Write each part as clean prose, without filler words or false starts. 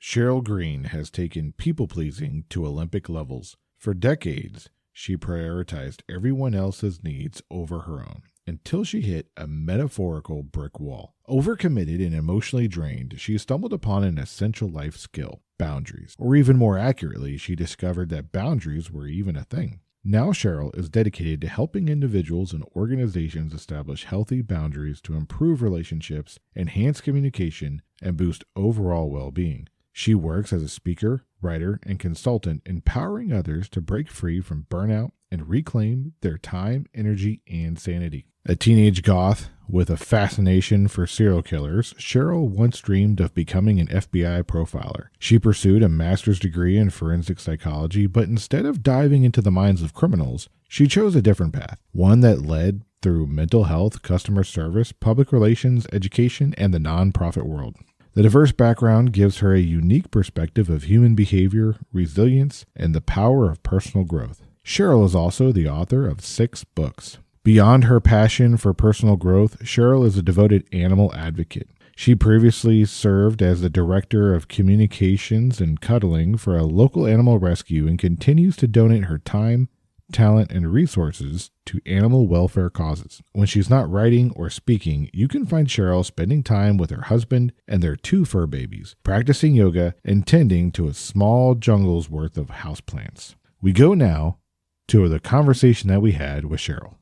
Sheryl Green has taken people-pleasing to Olympic levels. For decades, she prioritized everyone else's needs over her own until she hit a metaphorical brick wall. Overcommitted and emotionally drained, she stumbled upon an essential life skill, boundaries. Or even more accurately, she discovered that boundaries were even a thing. Now Sheryl is dedicated to helping individuals and organizations establish healthy boundaries to improve relationships, enhance communication, and boost overall well-being. She works as a speaker, writer, and consultant, empowering others to break free from burnout and reclaim their time, energy, and sanity. A teenage goth with a fascination for serial killers, Sheryl once dreamed of becoming an FBI profiler. She pursued a master's degree in forensic psychology, but instead of diving into the minds of criminals, she chose a different path, one that led through mental health, customer service, public relations, education, and the nonprofit world. The diverse background gives her a unique perspective of human behavior, resilience, and the power of personal growth. Sheryl is also the author of 6 books. Beyond her passion for personal growth, Sheryl is a devoted animal advocate. She previously served as the director of communications and cuddling for a local animal rescue and continues to donate her time, talent, and resources to animal welfare causes. When she's not writing or speaking, you can find Sheryl spending time with her husband and their 2 fur babies, practicing yoga and tending to a small jungle's worth of houseplants. We go now to the conversation that we had with Sheryl.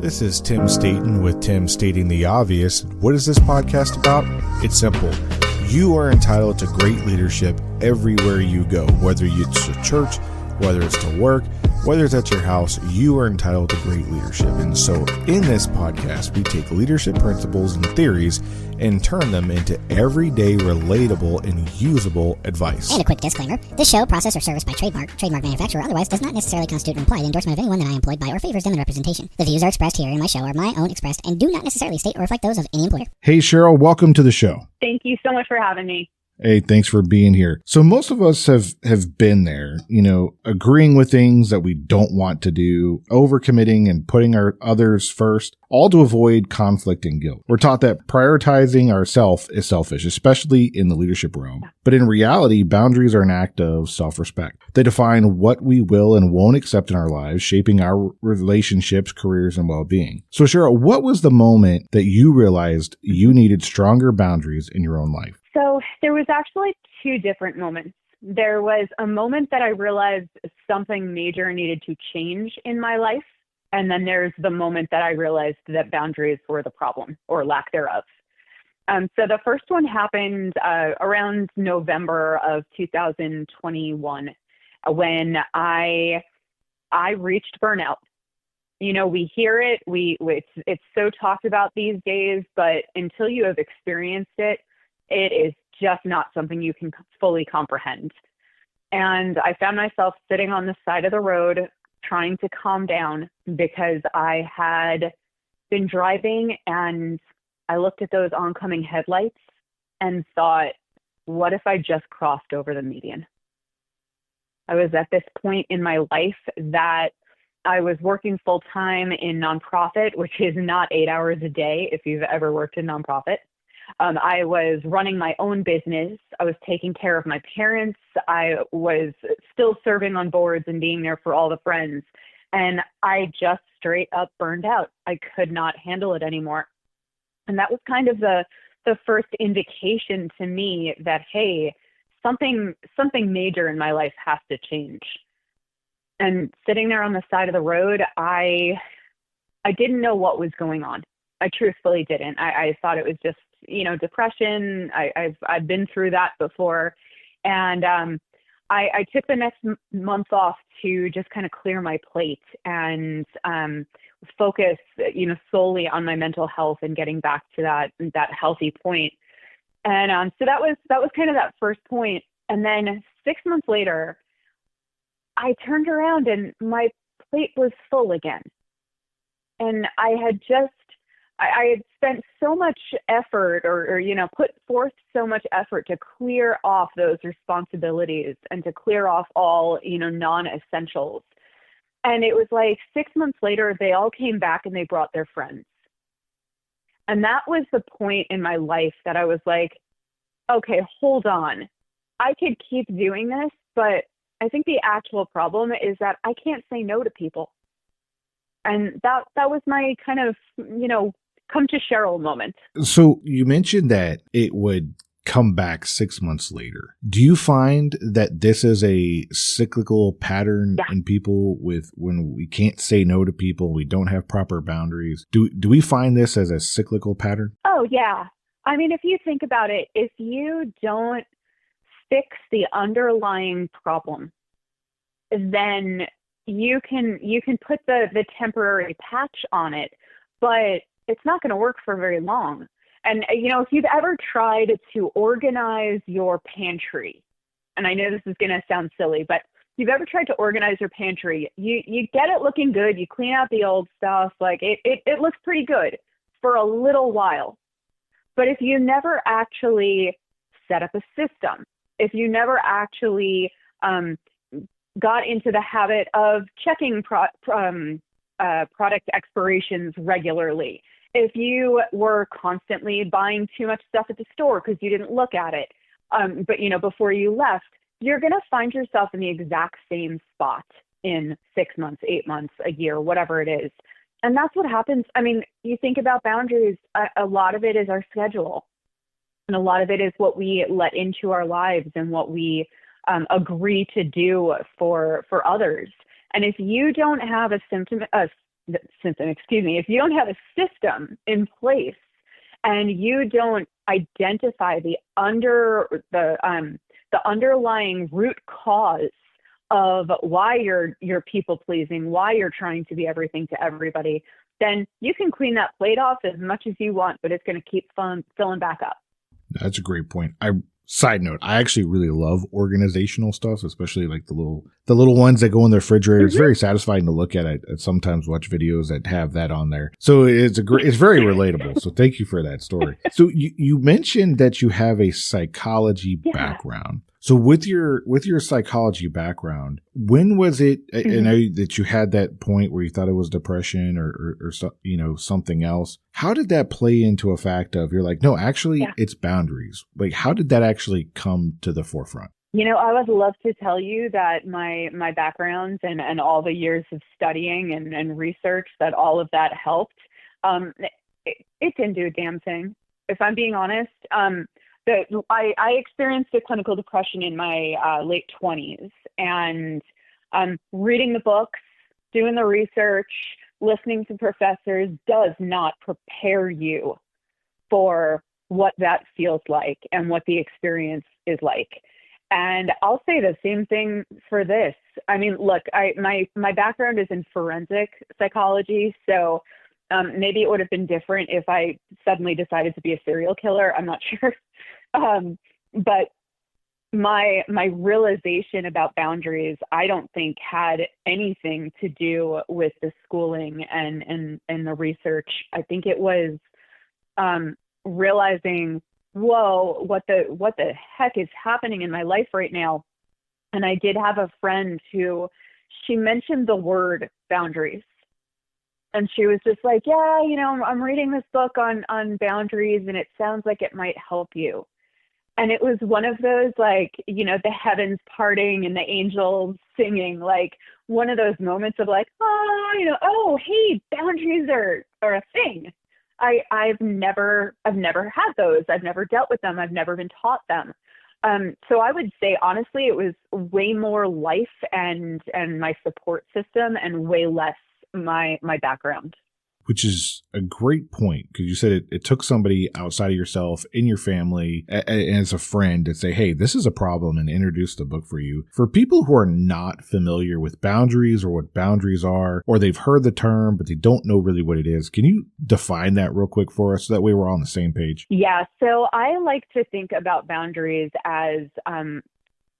This is Tim Staten with Tim Stating the Obvious. What is this podcast about? It's simple. You are entitled to great leadership everywhere you go, whether it's to church, whether it's to work, whether it's at your house, you are entitled to great leadership. And so in this podcast, we take leadership principles and theories and turn them into everyday, relatable, and usable advice. And a quick disclaimer, this show, process, or service by trademark manufacturer, otherwise does not necessarily constitute an implied endorsement of anyone that I am employed by or favors them in representation. The views are expressed here in my show are my own expressed and do not necessarily state or reflect those of any employer. Hey, Sheryl, welcome to the show. Thank you so much for having me. Hey, thanks for being here. So most of us have been there, agreeing with things that we don't want to do, overcommitting and putting our others first, all to avoid conflict and guilt. We're taught that prioritizing ourselves is selfish, especially in the leadership realm. But in reality, boundaries are an act of self-respect. They define what we will and won't accept in our lives, shaping our relationships, careers, and well-being. So Sheryl, what was the moment that you realized you needed stronger boundaries in your own life? So there was actually 2 different moments. There was a moment that I realized something major needed to change in my life. And then there's the moment that I realized that boundaries were the problem or lack thereof. So the first one happened around November of 2021 when I reached burnout. We hear it, it's so talked about these days, but until you have experienced it, it is just not something you can fully comprehend. And I found myself sitting on the side of the road trying to calm down because I had been driving and I looked at those oncoming headlights and thought, what if I just crossed over the median? I was at this point in my life that I was working full time in nonprofit, which is not 8 hours a day if you've ever worked in nonprofit. I was running my own business. I was taking care of my parents. I was still serving on boards and being there for all the friends. And I just straight up burned out. I could not handle it anymore. And that was kind of the first indication to me that, hey, something major in my life has to change. And sitting there on the side of the road, I didn't know what was going on. I truthfully didn't. I thought it was just, depression. I've been through that before. And I took the next month off to just kind of clear my plate and focus, solely on my mental health and getting back to that healthy point. And so that was kind of that first point. And then 6 months later, I turned around and my plate was full again. And I had spent so much effort or put forth so much effort to clear off those responsibilities and to clear off all, non-essentials. And it was like 6 months later, they all came back and they brought their friends. And that was the point in my life that I was like, okay, hold on. I could keep doing this, but I think the actual problem is that I can't say no to people. And that was my kind of, come to Sheryl moment. So you mentioned that it would come back 6 months later. Do you find that this is a cyclical pattern in people with when we can't say no to people, we don't have proper boundaries? Do we find this as a cyclical pattern? Oh, yeah. I mean, if you think about it, if you don't fix the underlying problem, then you can put the temporary patch on it, but it's not going to work for very long. And, if you've ever tried to organize your pantry, and I know this is going to sound silly, but if you've ever tried to organize your pantry, you get it looking good, you clean out the old stuff, like it looks pretty good for a little while. But if you never actually set up a system, if you never actually got into the habit of checking product expirations regularly, if you were constantly buying too much stuff at the store because you didn't look at it, but before you left, you're going to find yourself in the exact same spot in 6 months, 8 months, a year, whatever it is. And that's what happens. I mean, you think about boundaries, a lot of it is our schedule. And a lot of it is what we let into our lives and what we agree to do for others. And if you don't have if you don't have a system in place and you don't identify the underlying root cause of why you're people pleasing, why you're trying to be everything to everybody, then you can clean that plate off as much as you want, but it's going to keep filling back up. That's a great point. Side note, I actually really love organizational stuff, especially like the little ones that go in the refrigerator. Mm-hmm. It's very satisfying to look at. I sometimes watch videos that have that on there. So it's very relatable. So thank you for that story. So you mentioned that you have a psychology background. So with your psychology background, when was it? I know that you had that point where you thought it was depression or something else. How did that play into a fact of you're like, no, actually it's boundaries? Like, how did that actually come to the forefront? I would love to tell you that my background and all the years of studying and research, that all of that helped. It didn't do a damn thing. If I'm being honest, I experienced a clinical depression in my late 20s, and reading the books, doing the research, listening to professors does not prepare you for what that feels like and what the experience is like. And I'll say the same thing for this. I mean, look, my background is in forensic psychology, so maybe it would have been different if I suddenly decided to be a serial killer. I'm not sure. But my realization about boundaries, I don't think had anything to do with the schooling and the research. I think it was realizing, whoa, what the heck is happening in my life right now? And I did have a friend who, she mentioned the word boundaries. And she was just like, yeah, I'm reading this book on boundaries and it sounds like it might help you. And it was one of those, like, the heavens parting and the angels singing, like one of those moments of like, oh, hey, boundaries are a thing. I've never had those. I've never dealt with them. I've never been taught them. So I would say, honestly, it was way more life and my support system and way less my background. Which is a great point, because you said it took somebody outside of yourself in your family as a friend to say, hey, this is a problem, and introduce the book for you. For people who are not familiar with boundaries or what boundaries are, or they've heard the term, but they don't know really what it is, can you define that real quick for us so that way we're all on the same page? Yeah, so I like to think about boundaries as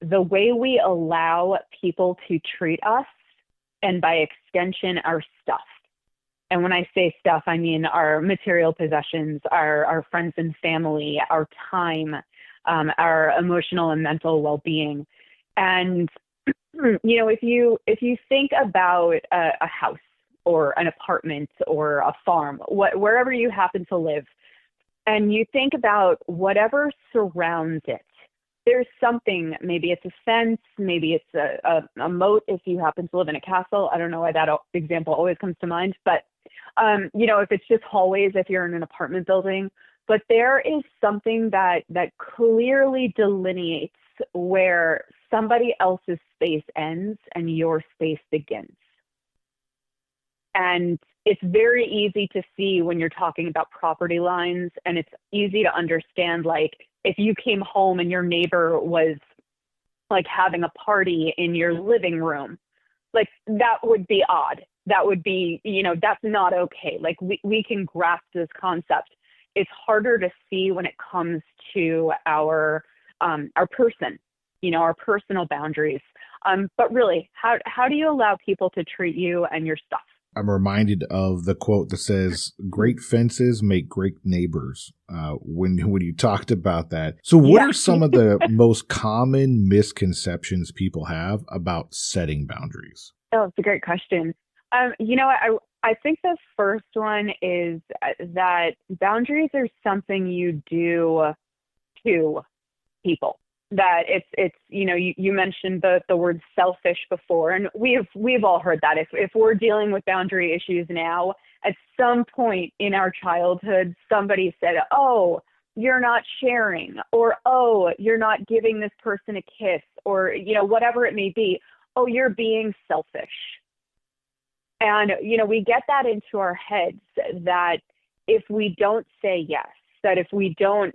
the way we allow people to treat us, and by extension, our stuff. And when I say stuff, I mean our material possessions, our friends and family, our time, our emotional and mental well-being. And, if you think about a house or an apartment or a farm, wherever you happen to live, and you think about whatever surrounds it. There's something, maybe it's a fence, maybe it's a moat if you happen to live in a castle. I don't know why that example always comes to mind, but if it's just hallways, if you're in an apartment building, but there is something that clearly delineates where somebody else's space ends and your space begins. And it's very easy to see when you're talking about property lines, and it's easy to understand, like, if you came home and your neighbor was like having a party in your living room, like that would be odd. That would be, that's not okay. Like we can grasp this concept. It's harder to see when it comes to our person, our personal boundaries. But really, how do you allow people to treat you and your stuff? I'm reminded of the quote that says, "Great fences make great neighbors," when you talked about that. So what are some of the most common misconceptions people have about setting boundaries? Oh, it's a great question. I think the first one is that boundaries are something you do to people. That it's you mentioned the word selfish before, and we've all heard that. If we're dealing with boundary issues now, at some point in our childhood, somebody said, "Oh, you're not sharing," or "Oh, you're not giving this person a kiss," or whatever it may be. "Oh, you're being selfish." And we get that into our heads that if we don't say yes, that if we don't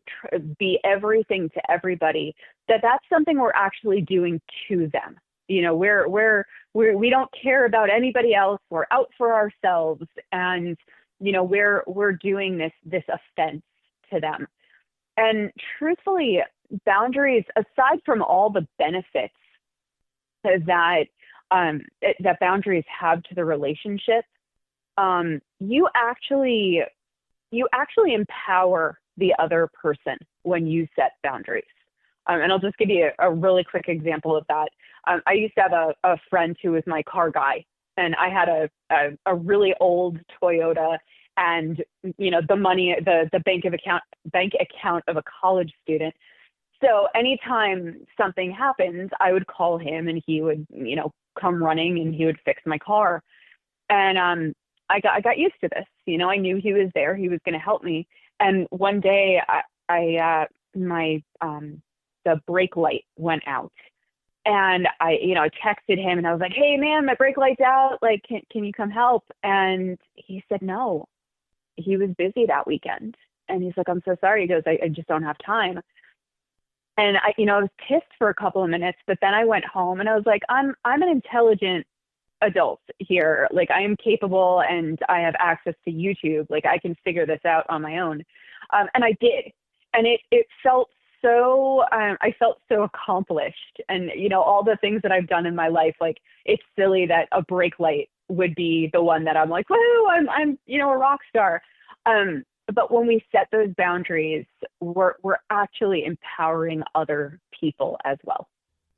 be everything to everybody, that's something we're actually doing to them. We don't care about anybody else. We're out for ourselves, and we're doing this offense to them. And truthfully, boundaries, aside from all the benefits that boundaries have to the relationship, you actually empower the other person when you set boundaries. And I'll just give you a really quick example of that. I used to have a friend who was my car guy, and I had a really old Toyota, and the money, the bank account of a college student. So anytime something happens, I would call him, and he would come running, and he would fix my car. And I got used to this. I knew he was there. He was going to help me. And one day, the brake light went out, and I texted him, and I was like, "Hey man, my brake light's out. Like, can you come help?" And he said no. He was busy that weekend, and he's like, "I'm so sorry." He goes, "I just don't have time." And I was pissed for a couple of minutes, but then I went home, and I was like, I'm an intelligent adult here. Like, I am capable, and I have access to YouTube. Like, I can figure this out on my own. And I did. And it felt so, I felt so accomplished. And, all the things that I've done in my life, like, it's silly that a brake light would be the one that I'm like, woo, I'm a rock star. But when we set those boundaries, we're actually empowering other people as well.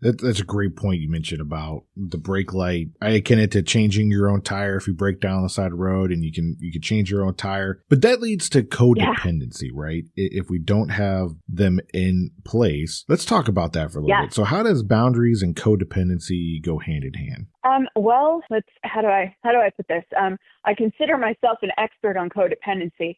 That's a great point you mentioned about the brake light. I akin it to changing your own tire if you break down on the side of the road, and you can change your own tire. But that leads to codependency, right? If we don't have them in place. Let's talk about that for a little bit. So how does boundaries and codependency go hand in hand? Well, how do I put this? I consider myself an expert on codependency.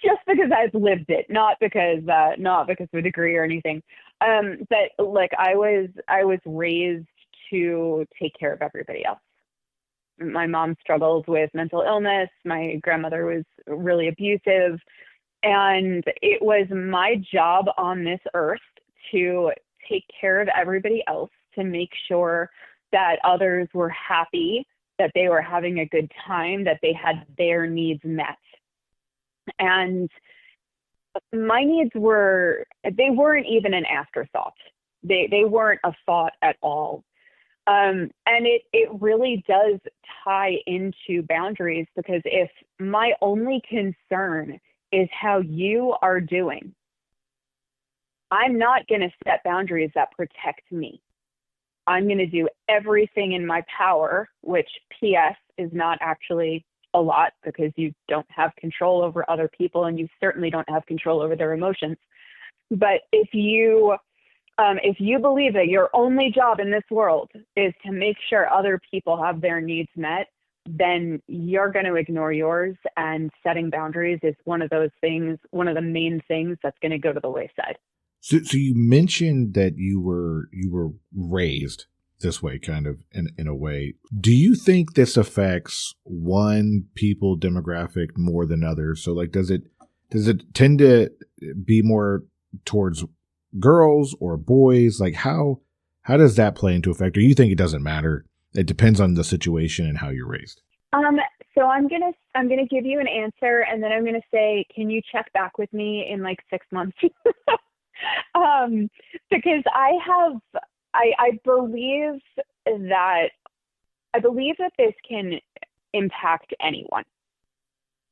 Just because I've lived it, not because of a degree or anything. But like I was raised to take care of everybody else. My mom struggled with mental illness. My grandmother was really abusive, and it was my job on this earth to take care of everybody else, to make sure that others were happy, that they were having a good time, that they had their needs met. And my needs they weren't even an afterthought. They weren't a thought at all. And it really does tie into boundaries, because if my only concern is how you are doing, I'm not going to set boundaries that protect me. I'm going to do everything in my power, which PS is not actually a lot because you don't have control over other people and you certainly don't have control over their emotions. But if you believe that your only job in this world is to make sure other people have their needs met, then you're going to ignore yours. And setting boundaries is one of those things, one of the main things that's going to go to the wayside. So you mentioned that you were raised this way, kind of in a way. Do you think this affects one people demographic more than others? So like, does it tend to be more towards girls or boys? Like how does that play into effect? Or you think it doesn't matter? It depends on the situation and how you're raised. So I'm gonna give you an answer, and then I'm gonna say, can you check back with me in like 6 months? Because I believe that this can impact anyone.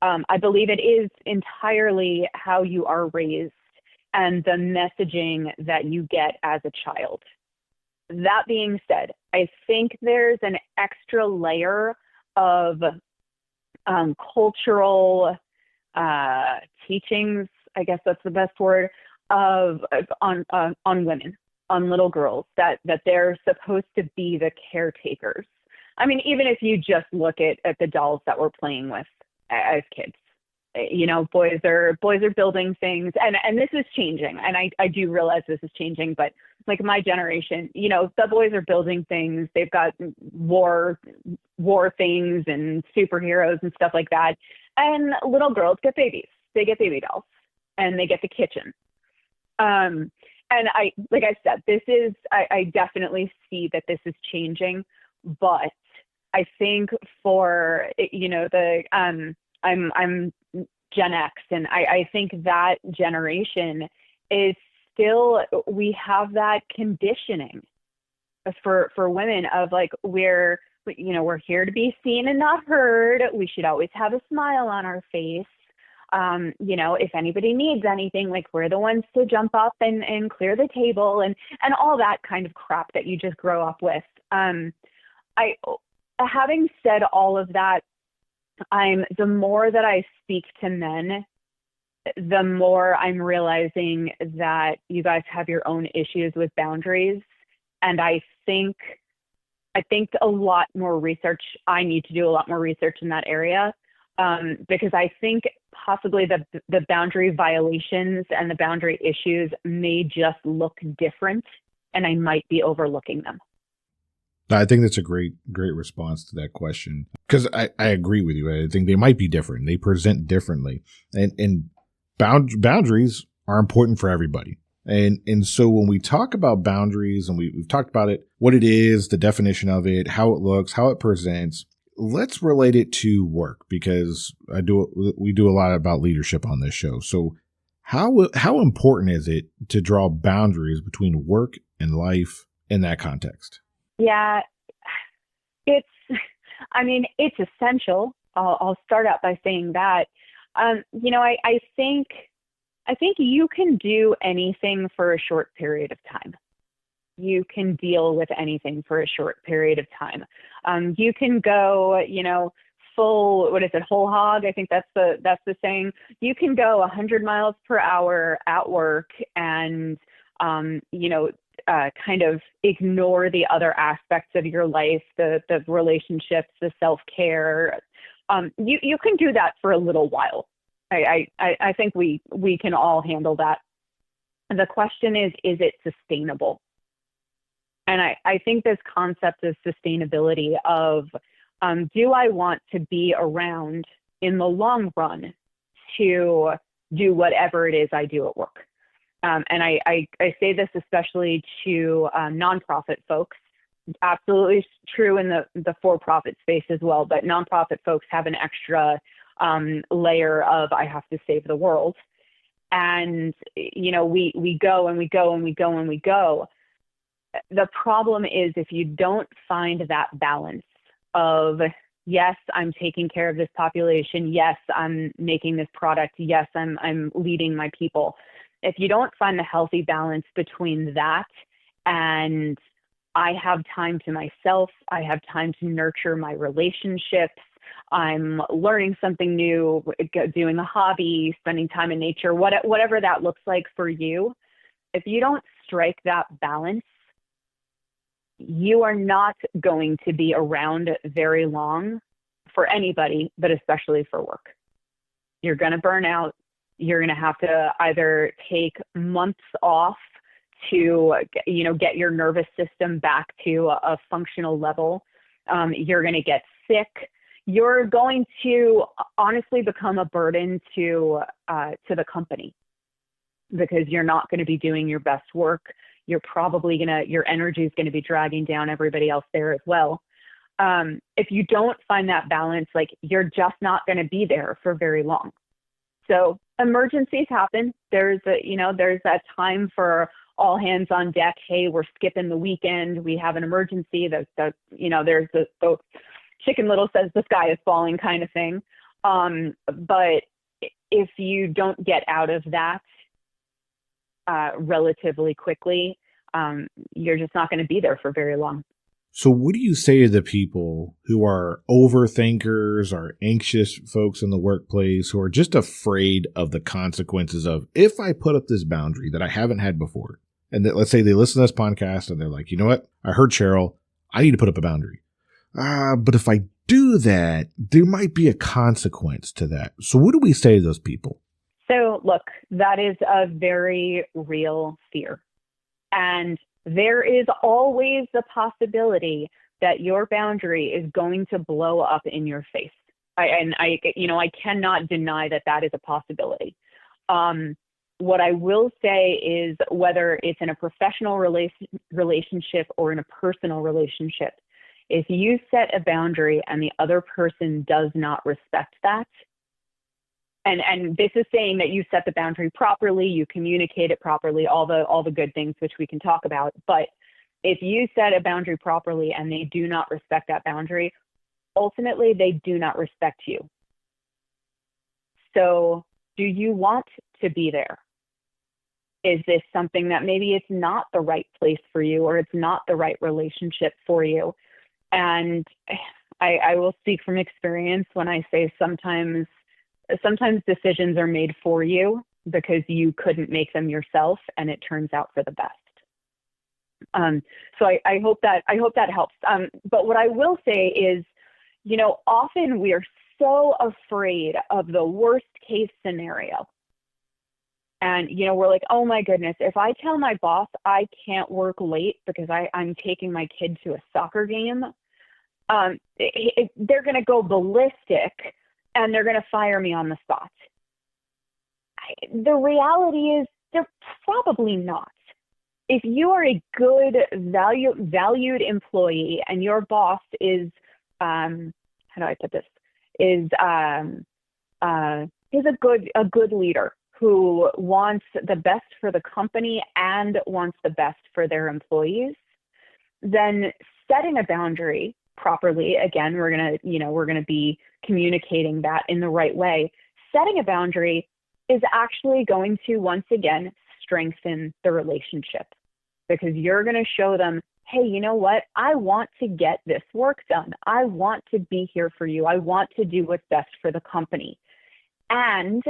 I believe it is entirely how you are raised and the messaging that you get as a child. That being said, I think there's an extra layer of cultural teachings, I guess that's the best word, on women, on little girls, that they're supposed to be the caretakers. I mean, even if you just look at the dolls that we're playing with as kids, you know, boys are building things, and this is changing, and I do realize this is changing, but like my generation, you know, the boys are building things. They've got war things and superheroes and stuff like that, and little girls get babies. They get baby dolls, and they get the kitchen. And like I said, I definitely see that this is changing, but I think for, you know, I'm Gen X, and I think that generation is still, we have that conditioning for women of like, we're here to be seen and not heard. We should always have a smile on our face. You know, if anybody needs anything, like we're the ones to jump up and clear the table and all that kind of crap that you just grow up with. Having said all of that, the more that I speak to men, the more I'm realizing that you guys have your own issues with boundaries. And I think a lot more research, I need to do a lot more research in that area, because I think possibly the boundary violations and the boundary issues may just look different, and I might be overlooking them. I think that's a great response to that question, because I agree with you. I think they might be different. They present differently, and boundaries are important for everybody. And so when we talk about boundaries, and we've talked about it, what it is, the definition of it, how it looks, how it presents, let's relate it to work, because we do a lot about leadership on this show. So how important is it to draw boundaries between work and life in that context? Yeah, it's essential. I'll start out by saying that. You know, I think you can do anything for a short period of time. You can deal with anything for a short period of time. You can go, you know, full, whole hog? I think that's the saying. You can go 100 miles per hour at work and, you know, kind of ignore the other aspects of your life, the relationships, the self-care. You can do that for a little while. I think we can all handle that. And the question is it sustainable? And I think this concept of sustainability of, do I want to be around in the long run to do whatever it is I do at work? And I say this especially to nonprofit folks. Absolutely true in the for-profit space as well, but nonprofit folks have an extra layer of, I have to save the world. And, you know, we go and we go and we go and we go. The problem is if you don't find that balance of, yes, I'm taking care of this population. Yes, I'm making this product. Yes, I'm leading my people. If you don't find the healthy balance between that and I have time to myself, I have time to nurture my relationships, I'm learning something new, doing a hobby, spending time in nature, whatever that looks like for you. If you don't strike that balance, you are not going to be around very long for anybody, but especially for work. You're going to burn out. You're going to have to either take months off to, get your nervous system back to a functional level. You're going to get sick. You're going to honestly become a burden to the company because you're not going to be doing your best work. You're probably your energy is going to be dragging down everybody else there as well. If you don't find that balance, like, you're just not going to be there for very long. So emergencies happen. There's that time for all hands on deck. Hey, we're skipping the weekend. We have an emergency. There's the Chicken Little says the sky is falling kind of thing. But if you don't get out of that relatively quickly, you're just not going to be there for very long. So what do you say to the people who are overthinkers or anxious folks in the workplace who are just afraid of the consequences of, if I put up this boundary that I haven't had before, and that, let's say they listen to this podcast and they're like, you know what, I heard Sheryl, I need to put up a boundary. But if I do that, there might be a consequence to that. So what do we say to those people? So look, that is a very real fear. And there is always the possibility that your boundary is going to blow up in your face. I cannot deny that is a possibility. What I will say is, whether it's in a professional relationship or in a personal relationship, if you set a boundary and the other person does not respect that, and this is saying that you set the boundary properly, you communicate it properly, all the good things which we can talk about. But if you set a boundary properly and they do not respect that boundary, ultimately they do not respect you. So do you want to be there? Is this something that maybe it's not the right place for you, or it's not the right relationship for you? And I will speak from experience when I say sometimes decisions are made for you because you couldn't make them yourself, and it turns out for the best. So I hope that helps. But what I will say is, often we are so afraid of the worst case scenario. And, we're like, oh my goodness, if I tell my boss I can't work late because I'm taking my kid to a soccer game, they're going to go ballistic and they're going to fire me on the spot. The reality is they're probably not. If you are a good, valued employee and your boss is, how do I put this, is a good leader who wants the best for the company and wants the best for their employees, then setting a boundary properly, again, we're going to be communicating that in the right way. Setting a boundary is actually going to, once again, strengthen the relationship, because you're going to show them, hey, you know what? I want to get this work done. I want to be here for you. I want to do what's best for the company. And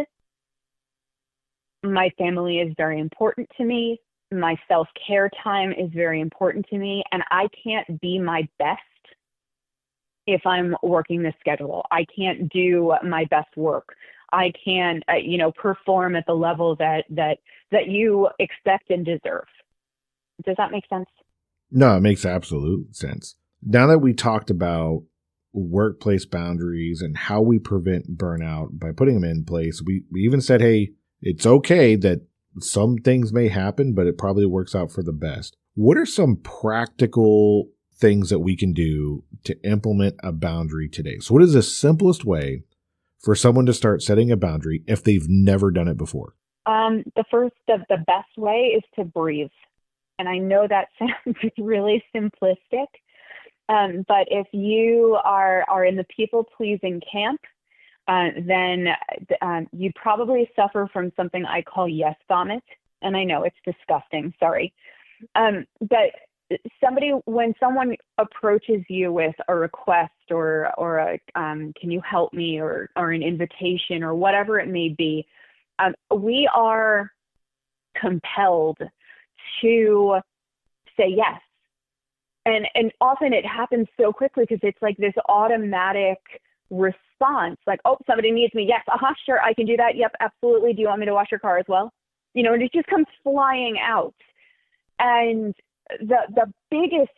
my family is very important to me. My self-care time is very important to me. And I can't be my best if I'm working the schedule. I can't do my best work. I can't, perform at the level that you expect and deserve. Does that make sense? No, it makes absolute sense. Now that we talked about workplace boundaries and how we prevent burnout by putting them in place, we even said, hey, it's okay that some things may happen, but it probably works out for the best. What are some practical things that we can do to implement a boundary today? So what is the simplest way for someone to start setting a boundary if they've never done it before? The best way is to breathe. And I know that sounds really simplistic, but if you are in the people-pleasing camp, then you probably suffer from something I call yes vomit. And I know it's disgusting, sorry. But when someone approaches you with a request or a can you help me, or an invitation or whatever it may be, we are compelled to say yes. And often it happens so quickly because it's like this automatic response, like, oh, somebody needs me. Yes, sure, I can do that. Yep, absolutely. Do you want me to wash your car as well? And it just comes flying out. And the biggest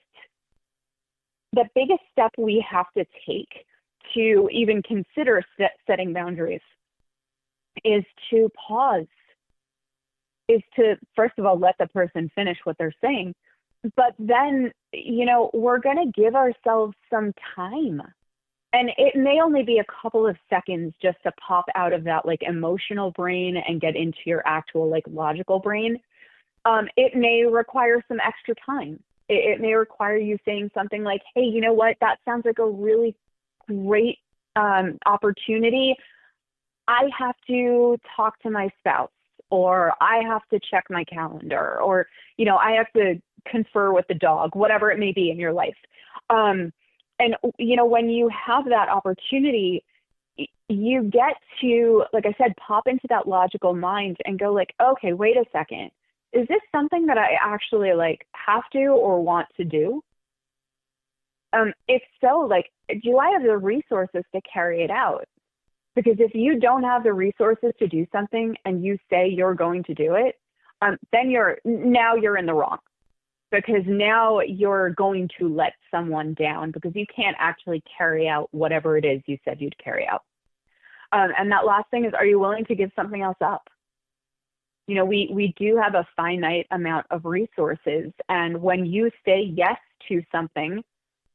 step we have to take to even consider setting boundaries is to pause, is to, first of all, let the person finish what they're saying. But then, we're going to give ourselves some time. And it may only be a couple of seconds just to pop out of that like emotional brain and get into your actual like logical brain. It may require some extra time. It may require you saying something like, hey, you know what? That sounds like a really great opportunity. I have to talk to my spouse, or I have to check my calendar, or, I have to confer with the dog, whatever it may be in your life. And, when you have that opportunity, you get to, like I said, pop into that logical mind and go like, okay, wait a second. Is this something that I actually like have to or want to do? If so, like, do I have the resources to carry it out? Because if you don't have the resources to do something and you say you're going to do it, then you're in the wrong. Because now you're going to let someone down because you can't actually carry out whatever it is you said you'd carry out. And that last thing is, are you willing to give something else up? We do have a finite amount of resources. And when you say yes to something,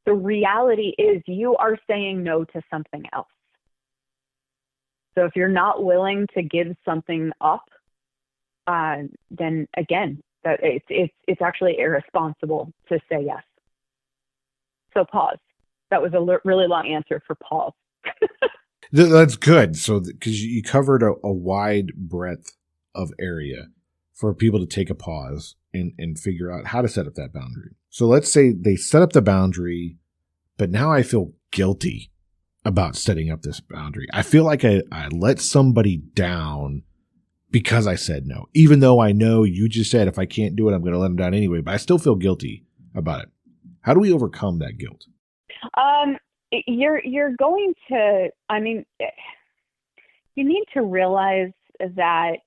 the reality is you are saying no to something else. So if you're not willing to give something up, then again, that it's actually irresponsible to say yes. So pause. That was a really long answer for pause. That's good. So because you covered a wide breadth of area for people to take a pause and figure out how to set up that boundary. So let's say they set up the boundary, but now I feel guilty about setting up this boundary. I feel like I let somebody down because I said no, even though I know you just said if I can't do it, I'm going to let them down anyway, but I still feel guilty about it. How do we overcome that guilt? You're going to, you need to realize that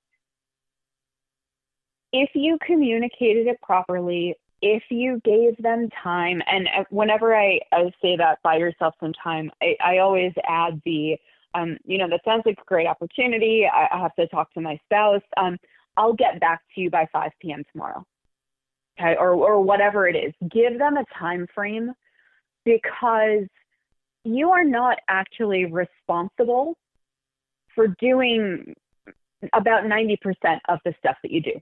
if you communicated it properly, if you gave them time, and whenever I say that, buy yourself some time, I always add the, that sounds like a great opportunity. I have to talk to my spouse. I'll get back to you by 5 p.m. tomorrow. Okay. Or whatever it is. Give them a time frame, because you are not actually responsible for doing about 90% of the stuff that you do.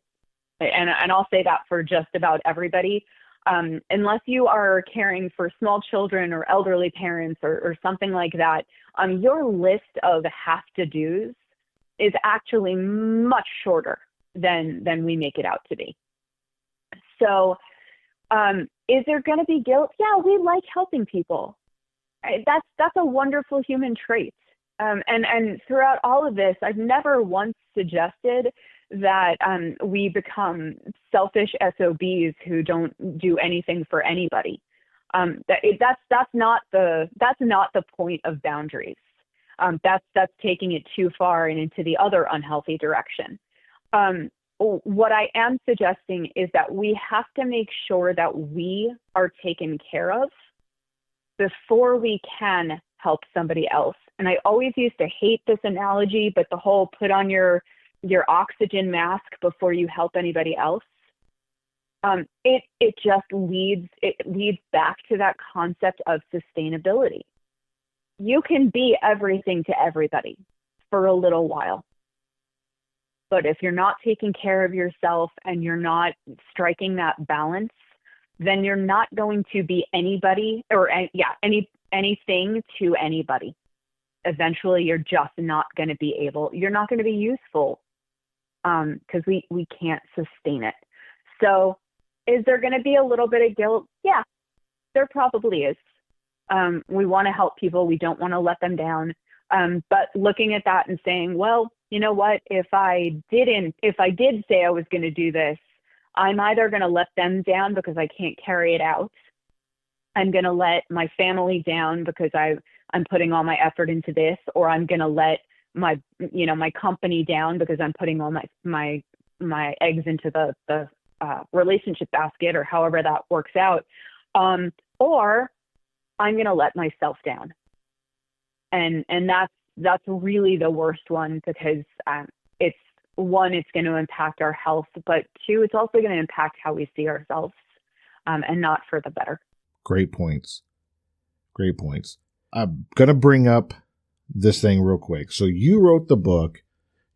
And I'll say that for just about everybody. Unless you are caring for small children or elderly parents or something like that, your list of have-to-dos is actually much shorter than we make it out to be. So is there going to be guilt? Yeah, we like helping people. That's a wonderful human trait. And throughout all of this, I've never once suggested that we become selfish SOBs who don't do anything for anybody. That's not the point of boundaries. That's taking it too far and into the other unhealthy direction. What I am suggesting is that we have to make sure that we are taken care of before we can help somebody else. And I always used to hate this analogy, but the whole put on your oxygen mask before you help anybody else. It just leads back to that concept of sustainability. You can be everything to everybody for a little while. But if you're not taking care of yourself and you're not striking that balance, then you're not going to be anybody or anything to anybody. Eventually, you're just not going to be you're not going to be useful because we can't sustain it. So Is there going to be a little bit of guilt? Yeah, there probably is. We want to help people. We don't want to let them down. But looking at that and saying, well, you know what, if I did say I was going to do this, I'm either going to let them down because I can't carry it out. I'm going to let my family down because I'm putting all my effort into this, or I'm going to let my company down because I'm putting all my eggs into the relationship basket, or however that works out. Or I'm going to let myself down. And that's really the worst one, because it's going to impact our health, but two, it's also going to impact how we see ourselves, and not for the better. Great points. I'm going to bring up this thing real quick. So you wrote the book,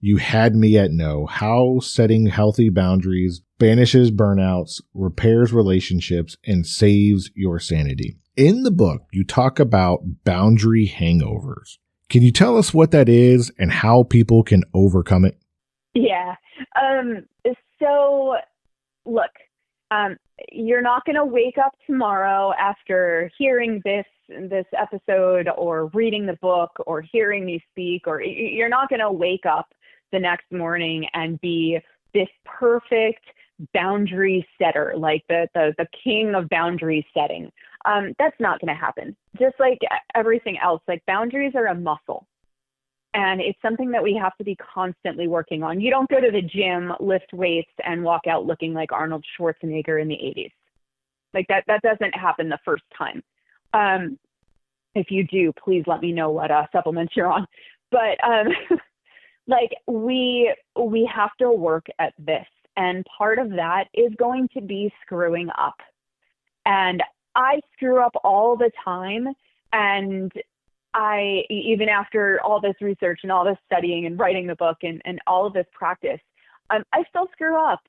You Had Me at No: How Setting Healthy Boundaries Banishes Burnouts, Repairs Relationships, and Saves Your Sanity. In the book, you talk about boundary hangovers. Can you tell us what that is and how people can overcome it? Yeah. So look, you're not going to wake up tomorrow after hearing this episode or reading the book or hearing me speak, or you're not going to wake up the next morning and be this perfect boundary setter, like the king of boundary setting. That's not going to happen. Just like everything else, like boundaries are a muscle. And it's something that we have to be constantly working on. You don't go to the gym, lift weights, and walk out looking like Arnold Schwarzenegger in the 80s. Like that doesn't happen the first time. If you do, please let me know what supplements you're on. But like we have to work at this. And part of that is going to be screwing up. And I screw up all the time. And I, even after all this research and all this studying and writing the book and all of this practice, I still screw up.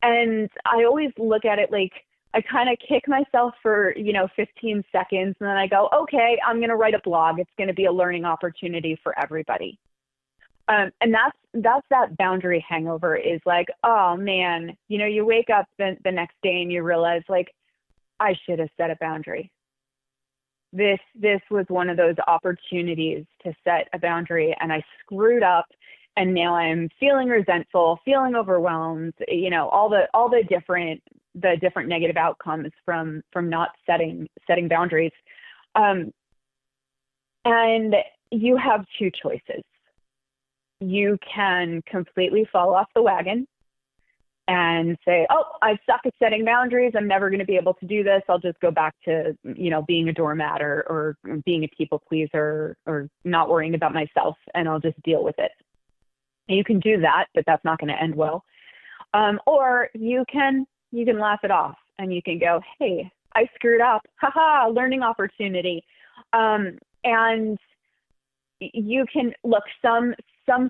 And I always look at it like I kind of kick myself for, 15 seconds. And then I go, okay, I'm going to write a blog. It's going to be a learning opportunity for everybody. And that's that boundary hangover, is like, oh man, you wake up the next day and you realize, like, I should have set a boundary. This was one of those opportunities to set a boundary, and I screwed up, and now I'm feeling resentful, feeling overwhelmed, all the different negative outcomes from not setting boundaries. And you have two choices. You can completely fall off the wagon and say, oh, I suck at setting boundaries. I'm never going to be able to do this. I'll just go back to, being a doormat or being a people pleaser or not worrying about myself, and I'll just deal with it. And you can do that, but that's not going to end well. Or you can laugh it off and you can go, hey, I screwed up. Haha, learning opportunity. And you can look, some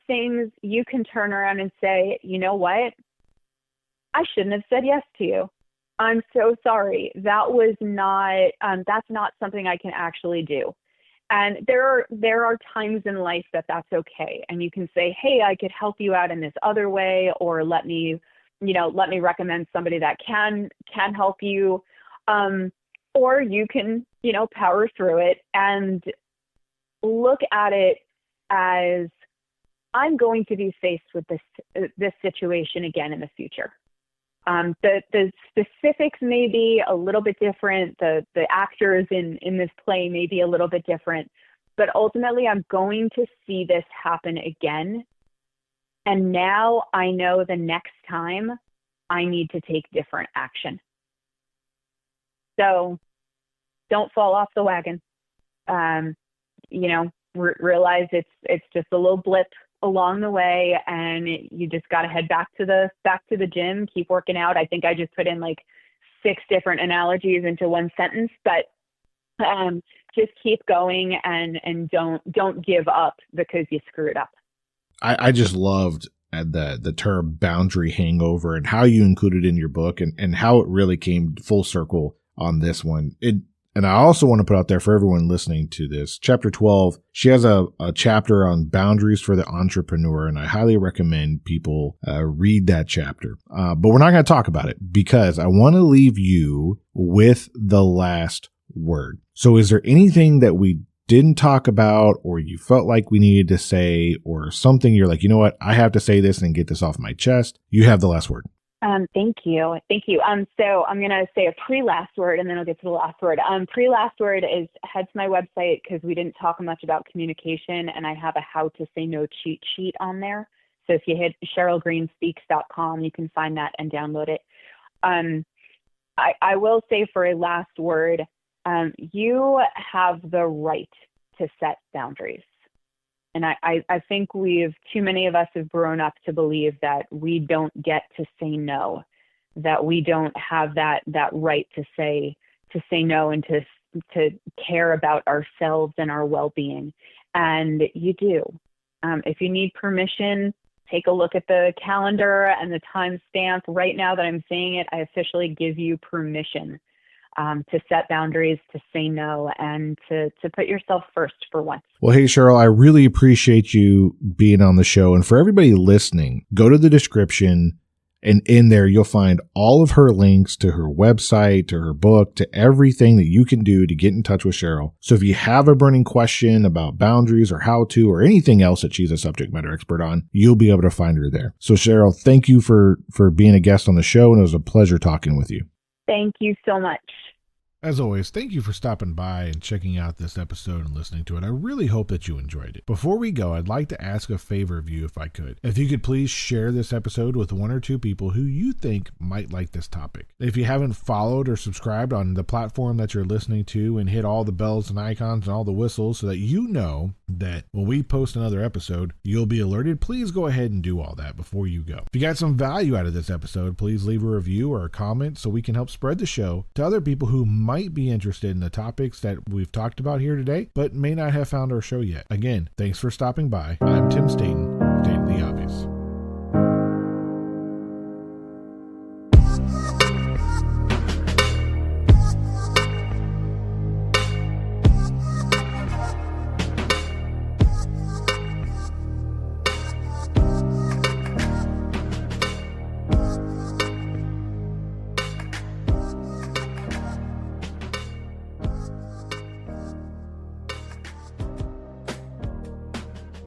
things you can turn around and say, you know what? I shouldn't have said yes to you. I'm so sorry. That was not, that's not something I can actually do. And there are times in life that's okay. And you can say, hey, I could help you out in this other way, or let me recommend somebody that can help you. Or you can, power through it and look at it as, I'm going to be faced with this situation again in the future. The specifics may be a little bit different. The actors in this play may be a little bit different, but ultimately I'm going to see this happen again. And now I know the next time I need to take different action. So don't fall off the wagon. Realize it's just a little blip along the way, and you just got to head back to the gym, keep working out. I think I just put in like 6 different analogies into one sentence, but just keep going and don't give up because you screwed up. I just loved the term boundary hangover and how you included it in your book, and how it really came full circle on this one. And I also want to put out there for everyone listening to this, chapter 12, she has a chapter on boundaries for the entrepreneur, and I highly recommend people read that chapter. But we're not going to talk about it because I want to leave you with the last word. So is there anything that we didn't talk about or you felt like we needed to say, or something you're like, you know what, I have to say this and get this off my chest? You have the last word. Thank you. So I'm going to say a pre-last word and then I'll get to the last word. Pre-last word is head to my website because we didn't talk much about communication and I have a how to say no cheat sheet on there. So if you hit SherylGreenspeaks.com, you can find that and download it. I will say for a last word, you have the right to set boundaries. And I think too many of us have grown up to believe that we don't get to say no, that we don't have that right to say no and to care about ourselves and our well-being. And you do. If you need permission, take a look at the calendar and the timestamp. Right now that I'm saying it, I officially give you permission to set boundaries, to say no, and to put yourself first for once. Well, hey, Sheryl, I really appreciate you being on the show. And for everybody listening, go to the description, and in there, you'll find all of her links to her website, to her book, to everything that you can do to get in touch with Sheryl. So if you have a burning question about boundaries or how to, or anything else that she's a subject matter expert on, you'll be able to find her there. So Sheryl, thank you for being a guest on the show. And it was a pleasure talking with you. Thank you so much. As always, thank you for stopping by and checking out this episode and listening to it. I really hope that you enjoyed it. Before we go, I'd like to ask a favor of you if I could. If you could please share this episode with one or two people who you think might like this topic. If you haven't followed or subscribed on the platform that you're listening to, and hit all the bells and icons and all the whistles so that you know that when we post another episode, you'll be alerted, please go ahead and do all that before you go. If you got some value out of this episode, please leave a review or a comment so we can help spread the show to other people who might be interested in the topics that we've talked about here today, but may not have found our show yet. Again, thanks for stopping by. I'm Tim Staten.